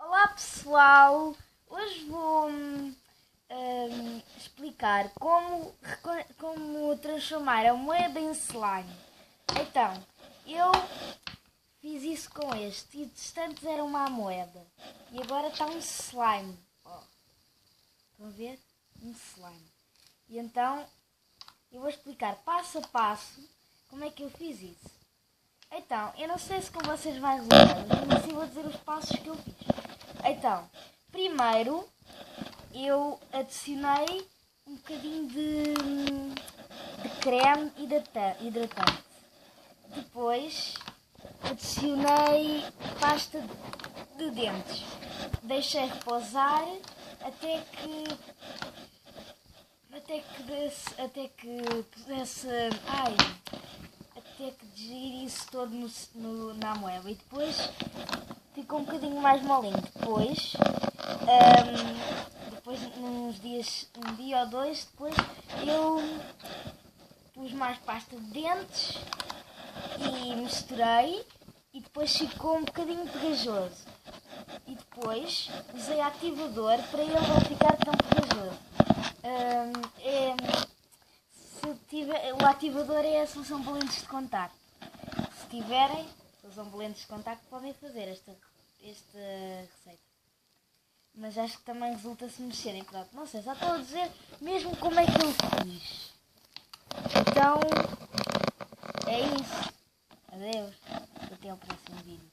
Olá pessoal, hoje vou explicar como transformar a moeda em slime. Então, eu fiz isso com este e antes era uma moeda e agora está um slime. Oh, estão a ver? Um slime. E então eu vou explicar passo a passo como é que eu fiz isso. Então, eu não sei se com vocês vai resultar, mas assim vou dizer os passos que eu fiz. Então, primeiro eu adicionei um bocadinho de creme hidratante. Depois adicionei pasta de dentes. Deixei repousar até que digerisse todo na moeda. E depois ficou um bocadinho mais molinho. Depois um dia ou dois depois, eu pus mais pasta de dentes e misturei e depois ficou um bocadinho pegajoso. E depois usei ativador para ele não ficar tão pegajoso. O ativador é a solução para lentes de contacto. Se tiverem solução para lentes de contacto, podem fazer esta receita. Mas acho que também resulta se mexerem. Pronto, não sei, só estou a dizer mesmo como é que eu fiz. Então, é isso. Adeus. Até ao próximo vídeo.